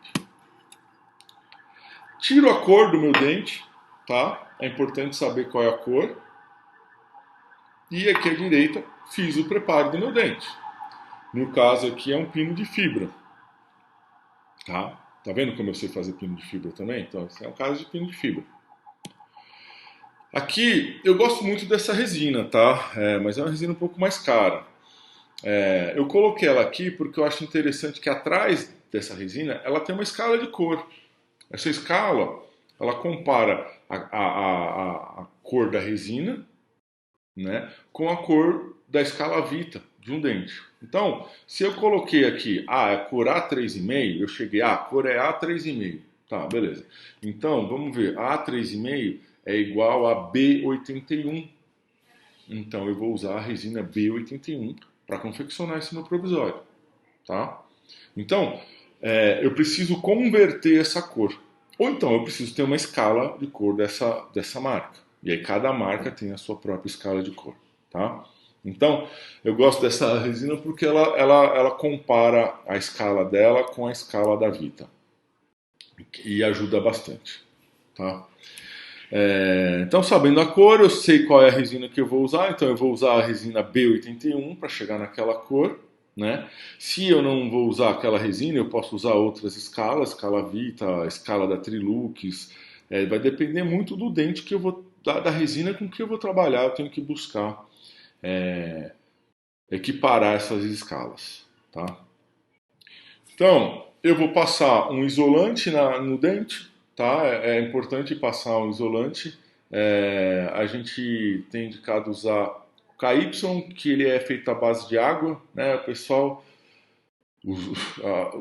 Tiro a cor do meu dente, tá? É importante saber qual é a cor. E aqui à direita fiz o preparo do meu dente. No caso aqui é um pino de fibra, tá? Tá vendo como eu sei fazer pino de fibra também? Então esse é um caso de pino de fibra. Aqui eu gosto muito dessa resina, tá? Mas é uma resina um pouco mais cara. Eu coloquei ela aqui porque eu acho interessante que atrás dessa resina ela tem uma escala de cor. Essa escala ela compara a cor da resina, né, com a cor da escala Vita de um dente. Então, se eu coloquei aqui, é cor A3,5, eu cheguei, a cor é A3,5. Tá, beleza. Então, vamos ver, A3,5 é igual a B81. Então, eu vou usar a resina B81 para confeccionar esse meu provisório, tá? Então, eu preciso converter essa cor. Ou então, eu preciso ter uma escala de cor dessa marca. E aí, cada marca tem a sua própria escala de cor, tá? Então, eu gosto dessa resina porque ela compara a escala dela com a escala da Vita. E ajuda bastante, tá? Então, sabendo a cor, eu sei qual é a resina que eu vou usar. Então, eu vou usar a resina B81 para chegar naquela cor. Né? Se eu não vou usar aquela resina, eu posso usar outras escalas, escala Vita, escala da Trilux. Vai depender muito do dente que eu vou da resina com que eu vou trabalhar. Eu tenho que buscar equiparar essas escalas, tá? Então, eu vou passar um isolante no dente, tá? É importante passar um isolante. A gente tem indicado usar o KY, que ele é feito à base de água, né? O pessoal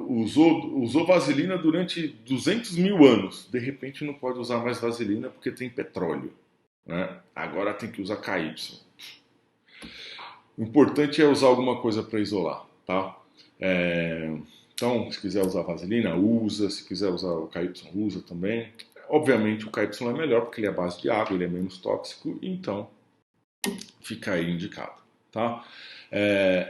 usou vaselina durante 200 mil anos. De repente não pode usar mais vaselina porque tem petróleo, né? Agora tem que usar KY. O importante é usar alguma coisa para isolar, tá? Então, se quiser usar vaselina, usa. Se quiser usar o KY, usa também. Obviamente o KY é melhor porque ele é à base de água, ele é menos tóxico, então fica aí indicado, tá?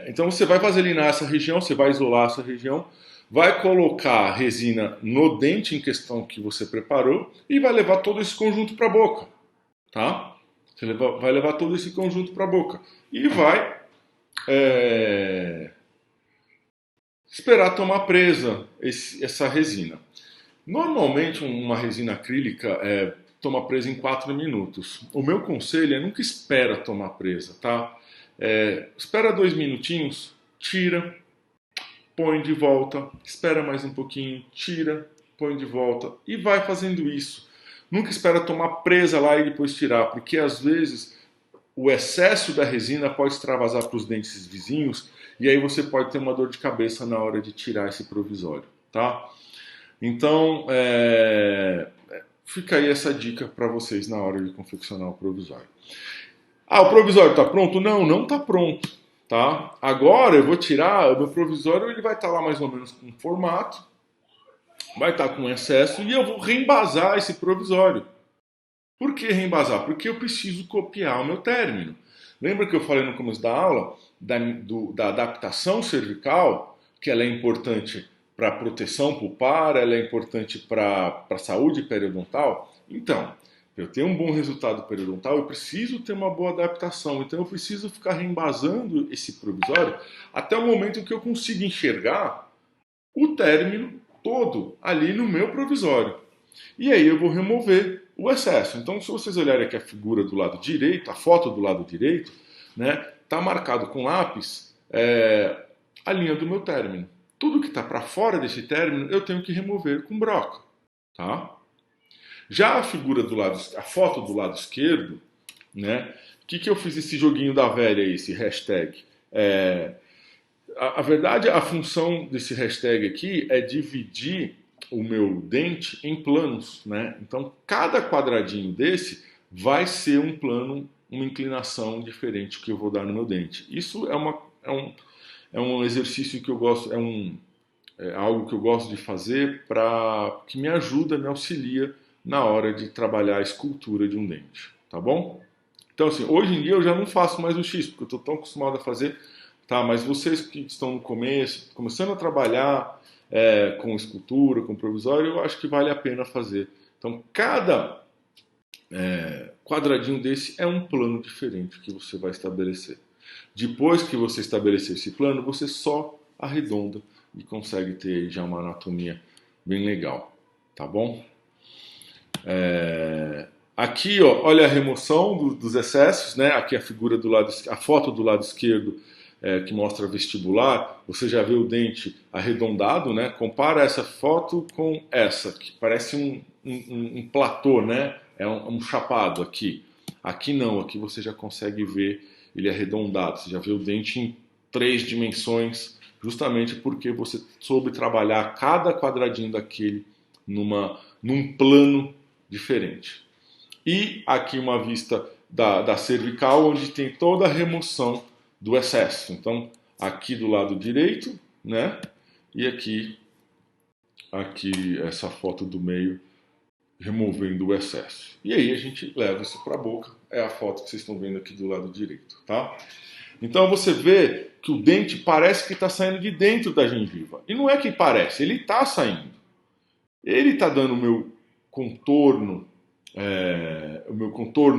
Então você vai vaselinar essa região, você vai isolar essa região, vai colocar a resina no dente em questão que você preparou e vai levar todo esse conjunto para a boca, tá? Você vai levar todo esse conjunto para a boca e vai esperar tomar presa essa resina. Normalmente uma resina acrílica toma presa em 4 minutos. O meu conselho é nunca espera tomar presa, tá? Espera 2 minutinhos, tira, põe de volta, espera mais um pouquinho, tira, põe de volta e vai fazendo isso. Nunca espera tomar presa lá e depois tirar, porque às vezes o excesso da resina pode extravasar para os dentes vizinhos e aí você pode ter uma dor de cabeça na hora de tirar esse provisório, tá? Então, fica aí essa dica para vocês na hora de confeccionar o provisório. Ah, o provisório está pronto? Não, não está pronto, tá? Agora eu vou tirar, o meu provisório ele vai estar lá mais ou menos com formato, vai estar com excesso e eu vou reembasar esse provisório. Por que reembasar? Porque eu preciso copiar o meu término. Lembra que eu falei no começo da aula da adaptação cervical, que ela é importante para a proteção pulpar, ela é importante para a saúde periodontal? Então, para eu ter um bom resultado periodontal, eu preciso ter uma boa adaptação. Então, eu preciso ficar reembasando esse provisório até o momento em que eu consiga enxergar o término todo ali no meu provisório. E aí eu vou remover o excesso. Então, se vocês olharem aqui a figura do lado direito, a foto do lado direito, né, tá marcado com lápis a linha do meu término. Tudo que está para fora desse término eu tenho que remover com broca, tá? Já a figura do lado, a foto do lado esquerdo, né? O que eu fiz esse joguinho da velha aí, esse hashtag? A verdade, a função desse hashtag aqui é dividir o meu dente em planos, né? Então, cada quadradinho desse vai ser um plano, uma inclinação diferente que eu vou dar no meu dente. Isso é um exercício que eu gosto, é algo que eu gosto de fazer que me ajuda, me auxilia na hora de trabalhar a escultura de um dente, tá bom? Então, assim, hoje em dia eu já não faço mais o X, porque eu estou tão acostumado a fazer, tá? Mas vocês que estão no começo, começando a trabalhar com escultura, com provisório, eu acho que vale a pena fazer. Então, cada quadradinho desse é um plano diferente que você vai estabelecer. Depois que você estabelecer esse plano, você só arredonda e consegue ter já uma anatomia bem legal, tá bom? Aqui, ó, olha a remoção dos excessos, né? Aqui a figura do lado, a foto do lado esquerdo que mostra vestibular. Você já vê o dente arredondado, né? Compara essa foto com essa, que parece um platô, né? É um chapado aqui. Aqui não, aqui você já consegue ver ele arredondado. Você já vê o dente em 3 dimensões, justamente porque você soube trabalhar cada quadradinho daquele num plano diferente. E aqui uma vista da cervical, onde tem toda a remoção do excesso. Então, aqui do lado direito, né? E aqui essa foto do meio, removendo o excesso. E aí a gente leva isso para a boca. É a foto que vocês estão vendo aqui do lado direito, tá? Então você vê que o dente parece que está saindo de dentro da gengiva. E não é que parece, ele está saindo. Ele está dando o meu contorno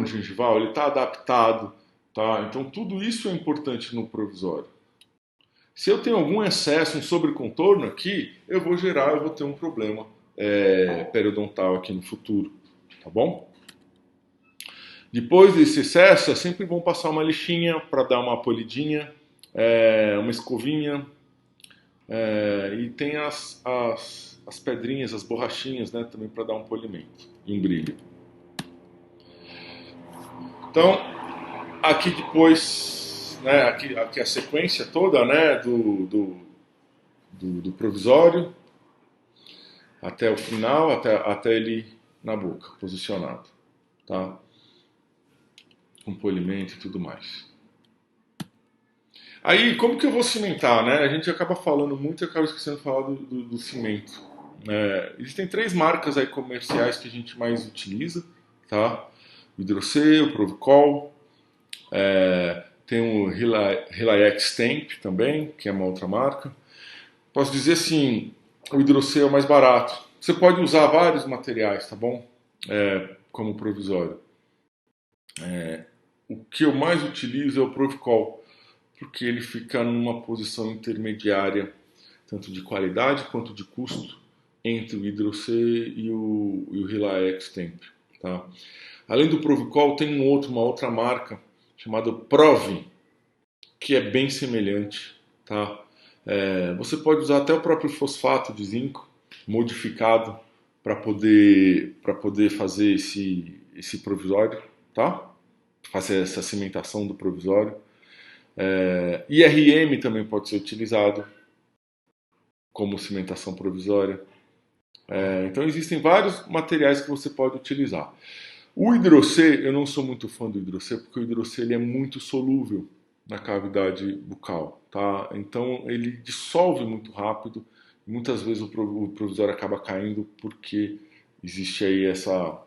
gengival, ele está adaptado, tá? Então tudo isso é importante no provisório. Se eu tenho algum excesso, um sobrecontorno aqui, eu vou ter um problema periodontal aqui no futuro, tá bom? Depois desse excesso, é sempre bom passar uma lixinha para dar uma polidinha, uma escovinha, e tem as pedrinhas, as borrachinhas, né, também para dar um polimento e um brilho. Então, aqui depois, né, aqui a sequência toda, né, do provisório até o final, até ele na boca, posicionado, tá? Com polimento e tudo mais. Aí, como que eu vou cimentar, né? A gente acaba falando muito e acaba esquecendo de falar do cimento. Existem 3 marcas aí comerciais que a gente mais utiliza, tá? O Hidrocê, o Provicol, tem o Reliax Stamp também, que é uma outra marca. Posso dizer assim, o Hidrocê é o mais barato. Você pode usar vários materiais, tá bom? Como provisório. O que eu mais utilizo é o Provicol, porque ele fica numa posição intermediária, tanto de qualidade quanto de custo, entre o Hidrocê e o Reliax Stamp, tá? Além do Provicol, tem uma outra marca chamada Prove, que é bem semelhante, tá? Você pode usar até o próprio fosfato de zinco modificado para poder fazer esse provisório, tá? Fazer essa cimentação do provisório. IRM também pode ser utilizado como cimentação provisória. Então existem vários materiais que você pode utilizar. O hidrocê, eu não sou muito fã do hidrocê, porque o hidrocê ele é muito solúvel na cavidade bucal, tá? Então ele dissolve muito rápido, e muitas vezes o provisório acaba caindo porque existe aí essa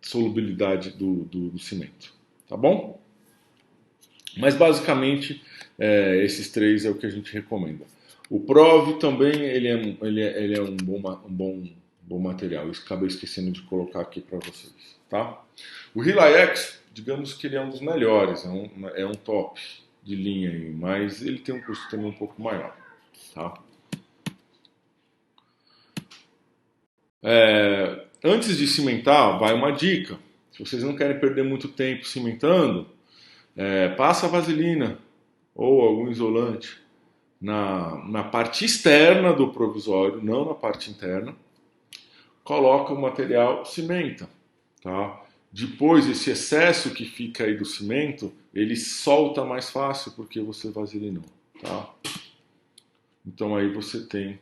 solubilidade do cimento, tá bom? Mas basicamente esses três é o que a gente recomenda. O Prove também ele é bom material. Eu acabei esquecendo de colocar aqui para vocês, tá? O Relax, digamos que ele é um dos melhores, é um top de linha aí, mas ele tem um custo também um pouco maior, tá? Antes de cimentar, vai uma dica. Se vocês não querem perder muito tempo cimentando, passa vaselina ou algum isolante na parte externa do provisório, não na parte interna. Coloca o material, cimenta, tá? Depois, esse excesso que fica aí do cimento, ele solta mais fácil porque você vaselinou, tá? Então aí você tem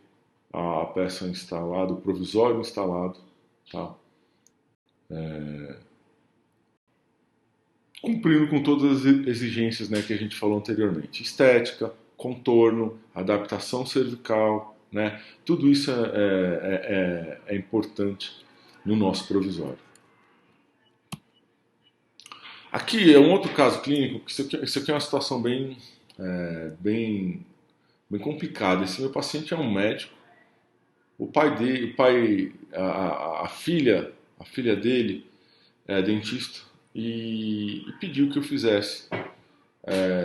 a peça instalada, o provisório instalado, tá? Cumprindo com todas as exigências, né, que a gente falou anteriormente: estética, contorno, adaptação cervical, né? Tudo isso é importante no nosso provisório. Aqui é um outro caso clínico, que isso aqui é uma situação bem, bem complicada. Esse meu paciente é um médico. A filha dele é dentista e pediu que eu fizesse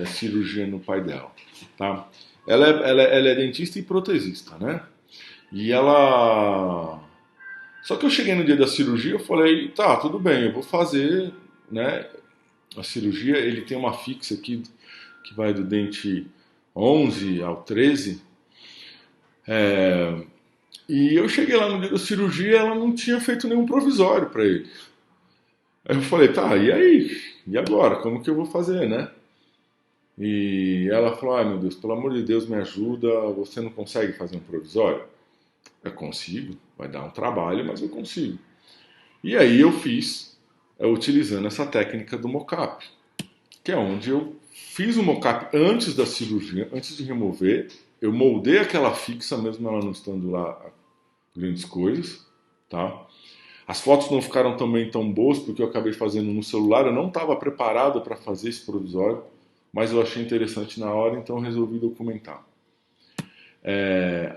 cirurgia no pai dela, tá? Ela é dentista e protesista, né? E ela... Só que eu cheguei no dia da cirurgia, eu falei, tá, tudo bem, eu vou fazer, né, a cirurgia. Ele tem uma fixa aqui que vai do dente 11 ao 13. E eu cheguei lá no dia da cirurgia, ela não tinha feito nenhum provisório para ele. Aí eu falei, tá, e aí? E agora? Como que eu vou fazer, né? E ela falou, ai meu Deus, pelo amor de Deus, me ajuda, você não consegue fazer um provisório? Eu consigo, vai dar um trabalho, mas eu consigo. E aí eu fiz, utilizando essa técnica do mocap, que é onde eu fiz o mocap antes da cirurgia, antes de remover, eu moldei aquela fixa, mesmo ela não estando lá grandes coisas, tá? As fotos não ficaram também tão boas, porque eu acabei fazendo no celular, eu não estava preparado para fazer esse provisório, mas eu achei interessante na hora, então resolvi documentar.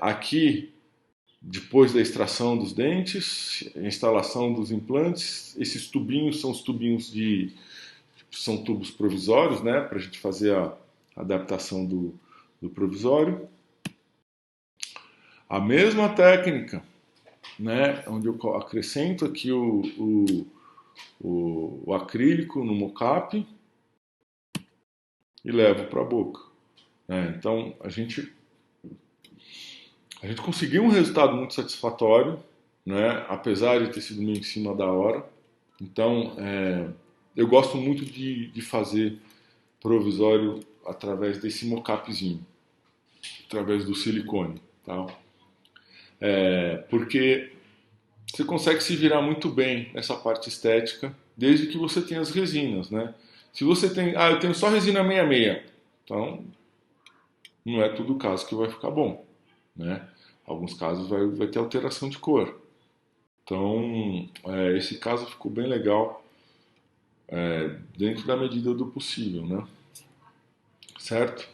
Aqui, depois da extração dos dentes, instalação dos implantes, esses tubinhos são os tubinhos são tubos provisórios, né, para a gente fazer a adaptação do provisório. A mesma técnica, né, onde eu acrescento aqui o acrílico no mocap e levo para a boca. Então a gente conseguiu um resultado muito satisfatório, né, apesar de ter sido meio em cima da hora. Então eu gosto muito de fazer provisório através desse mocapzinho, através do silicone, tá? Porque você consegue se virar muito bem nessa parte estética, desde que você tenha as resinas, né? Se você tem, eu tenho só resina 66, então não é todo caso que vai ficar bom, né? Alguns casos vai ter alteração de cor. Então, esse caso ficou bem legal, dentro da medida do possível, né? Certo?